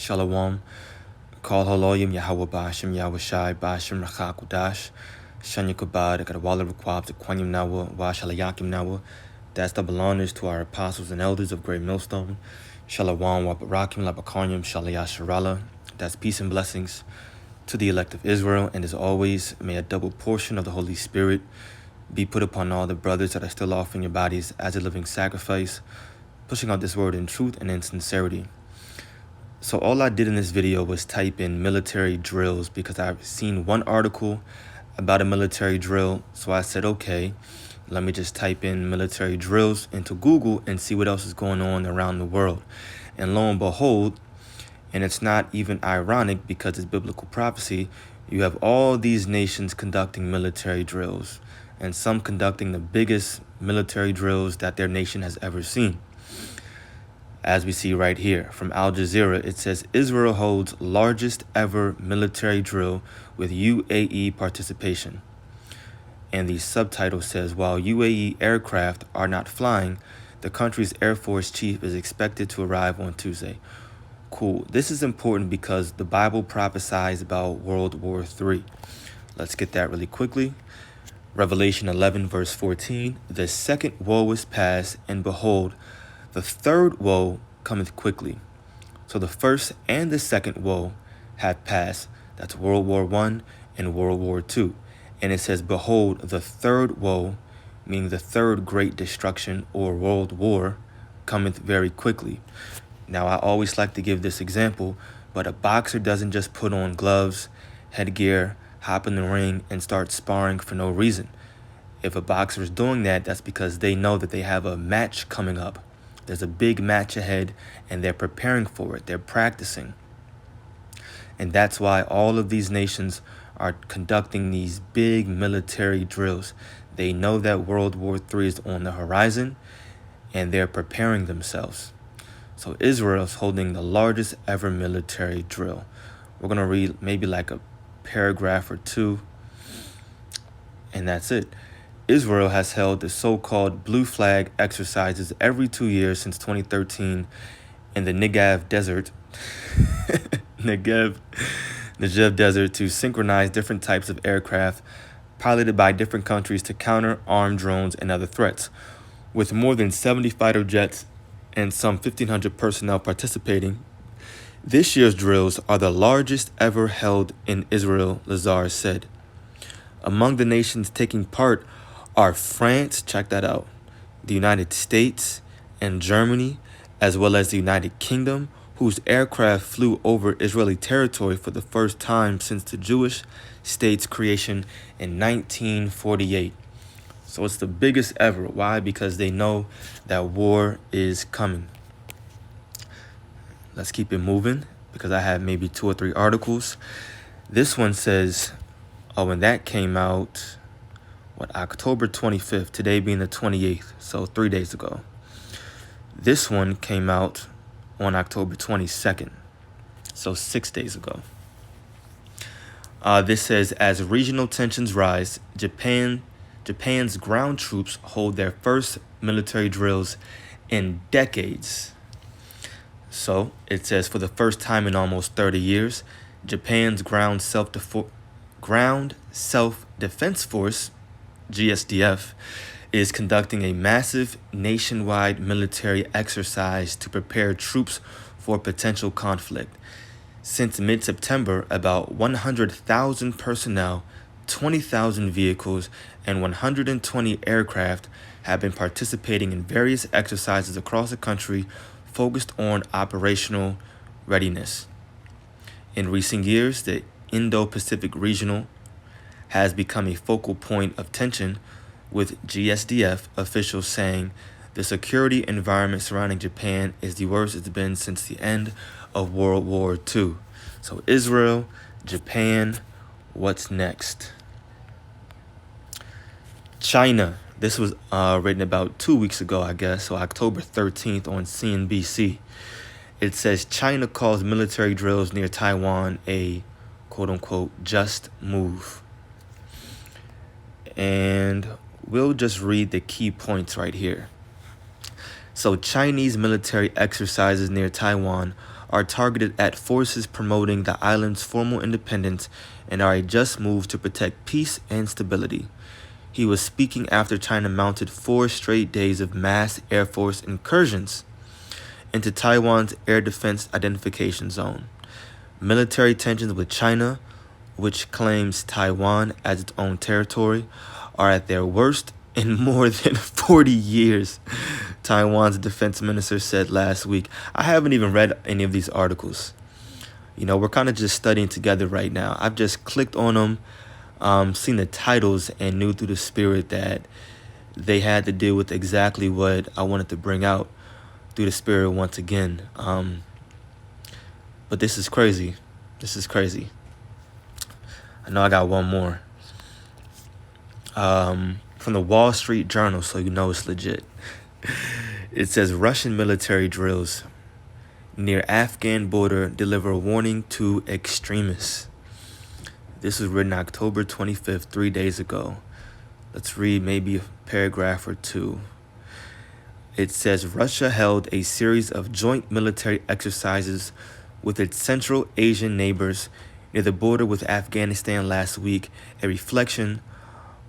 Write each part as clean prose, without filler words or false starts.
Shalom. Call Haloyim Yahweh Bashim Yahweh Shai Bashim Rachakudash. Shanyakabad, Kadawala Requab, the Quanyam Nawa, Washalayakim Nawa. That's double honors to our apostles and elders of Great Millstone. Shalom Wabarakim Labakanyam Shalayasharala. That's peace and blessings to the elect of Israel. And as always, may a double portion of the Holy Spirit be put upon all the brothers that are still offering your bodies as a living sacrifice, pushing out this word in truth and in sincerity. So all I did in this video was type in military drills because I've seen one article about a military drill. So I said, okay, let me just type in military drills into Google and see what else is going on around the world. And lo and behold, and it's not even ironic because it's biblical prophecy, you have all these nations conducting military drills, and some conducting the biggest military drills that their nation has ever seen. As we see right here from Al Jazeera, it says Israel holds largest ever military drill with UAE participation. And the subtitle says, while UAE aircraft are not flying, the country's Air Force chief is expected to arrive on Tuesday. Cool. This is important because the Bible prophesies about World War III. Let's get that really quickly. Revelation 11 verse 14, the second woe is past, and behold, the third woe cometh quickly. So the first and the second woe have passed. That's World War I and World War II. And it says, behold, the third woe, meaning the third great destruction or world war, cometh very quickly. Now, I always like to give this example, but a boxer doesn't just put on gloves, headgear, hop in the ring, and start sparring for no reason. If a boxer is doing that, that's because they know that they have a match coming up. There's a big match ahead, and they're preparing for it. They're practicing. And that's why all of these nations are conducting these big military drills. They know that World War III is on the horizon, and they're preparing themselves. So Israel is holding the largest ever military drill. We're going to read maybe like a paragraph or two, and that's it. Israel has held the so-called blue flag exercises every 2 years since 2013 in the Negev Desert, Negev Desert, to synchronize different types of aircraft piloted by different countries to counter armed drones and other threats. With more than 70 fighter jets and some 1,500 personnel participating, this year's drills are the largest ever held in Israel, Lazar said. Among the nations taking part are France, check that out, the United States and Germany, as well as the United Kingdom, whose aircraft flew over Israeli territory for the first time since the Jewish state's creation in 1948. So it's the biggest ever. Why? Because they know that war is coming. Let's keep it moving because I have maybe 2 or 3 articles. This one says, when that came out, October 25th, today being the 28th, so 3 days ago. This one came out on October 22nd, so 6 days ago. This says, as regional tensions rise, Japan's ground troops hold their first military drills in decades. So it says, for the first time in almost 30 years, Japan's ground self-defense force, GSDF, is conducting a massive nationwide military exercise to prepare troops for potential conflict. Since mid-September, about 100,000 personnel, 20,000 vehicles, and 120 aircraft have been participating in various exercises across the country focused on operational readiness. In recent years, the Indo-Pacific regional has become a focal point of tension, with GSDF officials saying the security environment surrounding Japan is the worst it's been since the end of World War II. So Israel, Japan, what's next? China. This was written about 2 weeks ago, I guess, so October 13th on CNBC. It says China calls military drills near Taiwan a quote-unquote just move. And we'll just read the key points right here. So Chinese military exercises near Taiwan are targeted at forces promoting the island's formal independence and are a just move to protect peace and stability. He was speaking after China mounted 4 straight days of mass Air Force incursions into Taiwan's air defense identification zone. Military tensions with China, which claims Taiwan as its own territory, are at their worst in more than 40 years, Taiwan's defense minister said last week. I haven't even read any of these articles. We're kind of just studying together right now. I've just clicked on them, seen the titles, and knew through the spirit that they had to deal with exactly what I wanted to bring out through the spirit once again. But this is crazy. This is crazy. I know I got one more. From the Wall Street Journal, so you know it's legit. It says Russian military drills near Afghan border deliver warning to extremists. This was written October 25th, 3 days ago. Let's read maybe a paragraph or two. It says Russia held a series of joint military exercises with its Central Asian neighbors near the border with Afghanistan last week, a reflection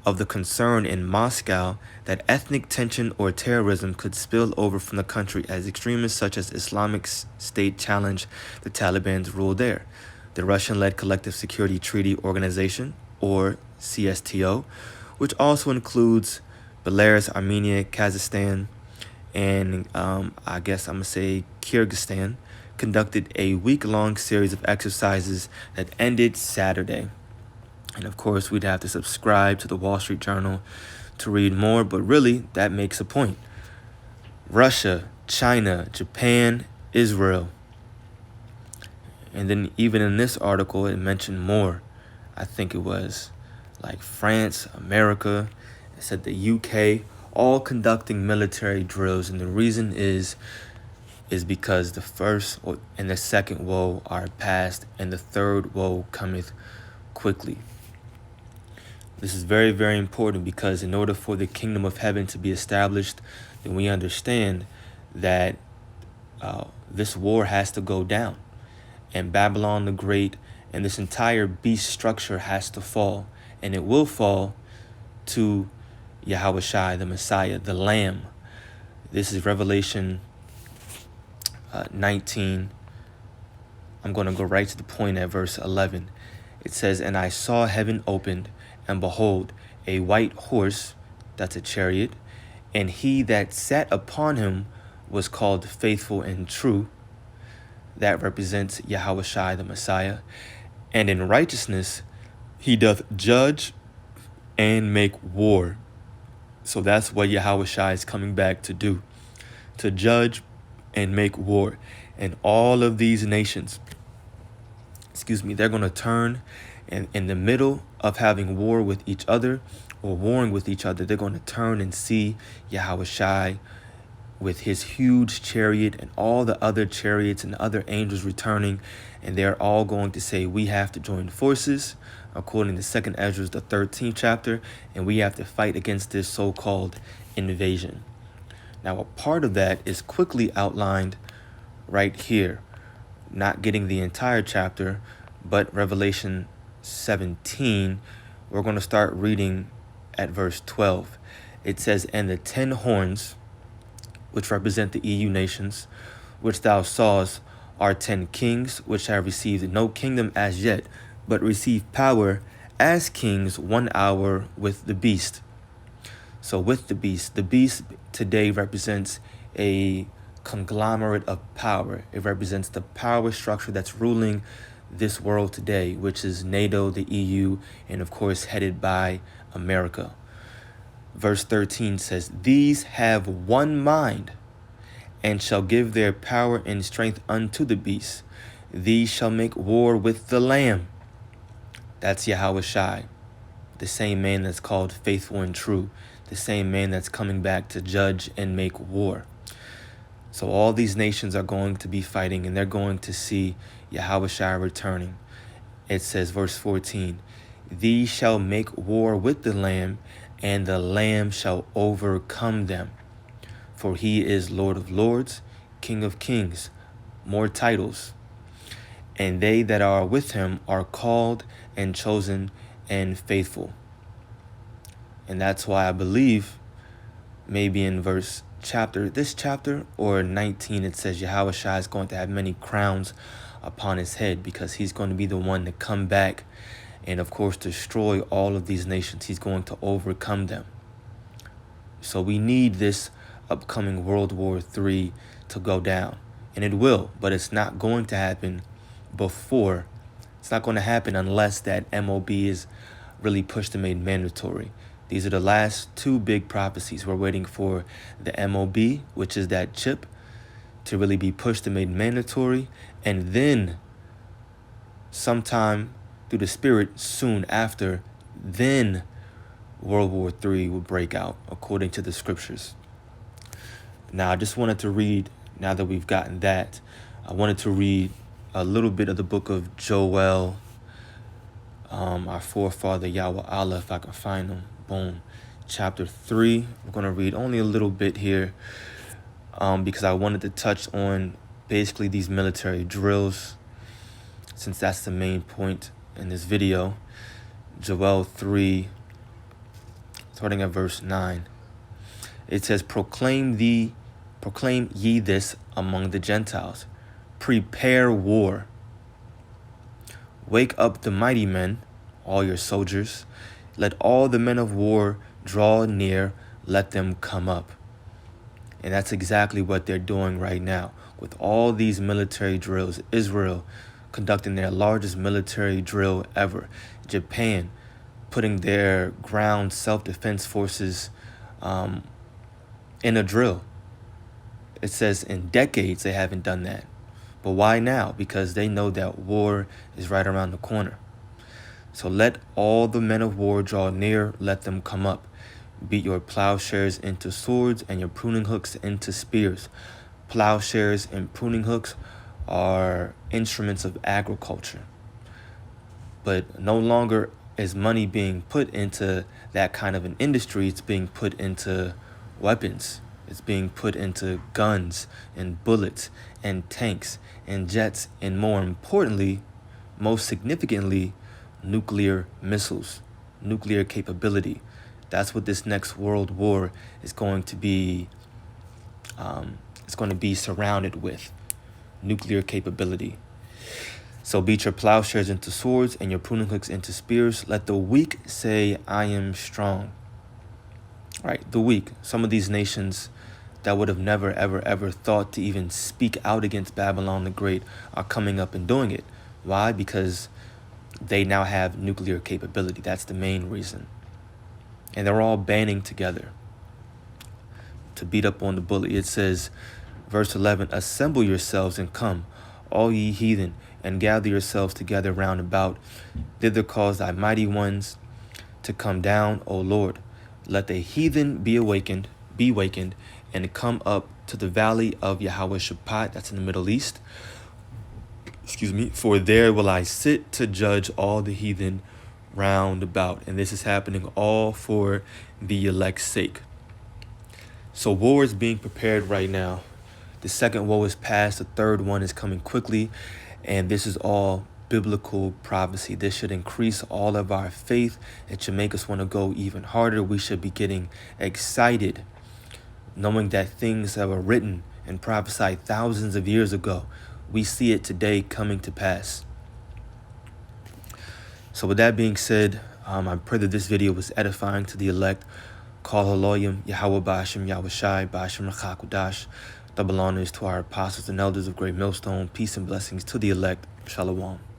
of the concern in Moscow that ethnic tension or terrorism could spill over from the country as extremists such as Islamic State challenge the Taliban's rule there. The Russian-led Collective Security Treaty Organization, or CSTO, which also includes Belarus, Armenia, Kazakhstan, and I guess I'm going to say Kyrgyzstan, conducted a week-long series of exercises that ended Saturday. And of course, we'd have to subscribe to the Wall Street Journal to read more, but really, that makes a point. Russia, China, Japan, Israel. And then even in this article, it mentioned more. I think it was like France, America, it said the UK, all conducting military drills. And the reason is because the first and the second woe are past, and the third woe cometh quickly. This is very, very important because in order for the kingdom of heaven to be established, then we understand that this war has to go down. And Babylon the Great and this entire beast structure has to fall. And it will fall to Yahushua, the Messiah, the Lamb. This is Revelation 19. I'm going to go right to the point at verse 11. It says, "And I saw heaven opened, and behold, a white horse," that's a chariot, "and he that sat upon him was called Faithful and True." That represents Yahushua, the Messiah. "And in righteousness he doth judge and make war." So that's what Yahushua is coming back to do, to judge and make war. And all of these nations, they're going to turn, and in the middle of having war with each other or warring with each other, they're going to turn and see Yahushua with his huge chariot and all the other chariots and other angels returning. And they're all going to say, we have to join forces, according to 2nd Ezra, the 13th chapter, and we have to fight against this so-called invasion. Now, a part of that is quickly outlined right here. Not getting the entire chapter, but Revelation 17, we're going to start reading at verse 12. It says, "And the 10 horns, which represent the EU nations, which thou sawest, are 10 kings, which have received no kingdom as yet, but receive power as kings 1 hour with the beast." So with the beast today represents a conglomerate of power. It represents the power structure that's ruling this world today, which is NATO, the EU, and of course headed by America. Verse 13 says, "These have one mind, and shall give their power and strength unto the beast. These shall make war with the Lamb." That's Yahushua, the same man that's called Faithful and True, the same man that's coming back to judge and make war. So all these nations are going to be fighting, and they're going to see Yahushua returning. It says, verse 14, "These shall make war with the Lamb, and the Lamb shall overcome them. For he is Lord of lords, King of kings, more titles. And they that are with him are called and chosen and faithful. And that's why I believe maybe in this chapter or 19, it says Yahushua is going to have many crowns upon his head, because he's going to be the one to come back and, of course, destroy all of these nations. He's going to overcome them. So we need this upcoming World War III to go down. And it will, but it's not going to happen before. It's not going to happen unless that MOB is really pushed and made mandatory. These are the last two big prophecies. We're waiting for the MOB, which is that chip, to really be pushed and made mandatory. And then sometime through the Spirit soon after, then World War III will break out according to the scriptures. Now, I just wanted to read, now that we've gotten that, I wanted to read a little bit of the book of Joel, our forefather Yahweh Allah, if I can find him. Boom. Chapter 3. We're going to read only a little bit here because I wanted to touch on basically these military drills, since that's the main point in this video. Joel 3, starting at verse 9. It says, Proclaim ye this among the Gentiles. Prepare war. Wake up the mighty men, all your soldiers. Let all the men of war draw near. Let them come up. And that's exactly what they're doing right now with all these military drills. Israel conducting their largest military drill ever. Japan putting their ground self-defense forces in a drill. It says in decades they haven't done that. But why now? Because they know that war is right around the corner. So let all the men of war draw near, let them come up. Beat your plowshares into swords and your pruning hooks into spears. Plowshares and pruning hooks are instruments of agriculture. But no longer is money being put into that kind of an industry. It's being put into weapons. It's being put into guns and bullets and tanks and jets, and more importantly, most significantly, nuclear missiles, nuclear capability. That's what this next world war is going to be. It's going to be surrounded with nuclear capability. So beat your plowshares into swords and your pruning hooks into spears. Let the weak say, I am strong. All right, the weak. Some of these nations that would have never, ever, ever thought to even speak out against Babylon the Great are coming up and doing it. Why? Because they now have nuclear capability. That's the main reason. And they're all banding together to beat up on the bully. It says, verse 11, Assemble yourselves and come, all ye heathen, and gather yourselves together round about. Thither cause thy mighty ones to come down, O Lord. Let the heathen be wakened, and come up to the valley of Yahweh-Shaphat, that's in the Middle East. For there will I sit to judge all the heathen round about. And this is happening all for the elect's sake. So war is being prepared right now. The second woe is past. The third one is coming quickly. And this is all biblical prophecy. This should increase all of our faith. It should make us want to go even harder. We should be getting excited, knowing that things that were written and prophesied thousands of years ago, we see it today coming to pass. So with that being said, I pray that this video was edifying to the elect. Call Haloyim, Yahweh Ba'ashem, Yahweh Shai, Ba'ashem Rachakudash. Double honors to our apostles and elders of Great Millstone. Peace and blessings to the elect. Shalom.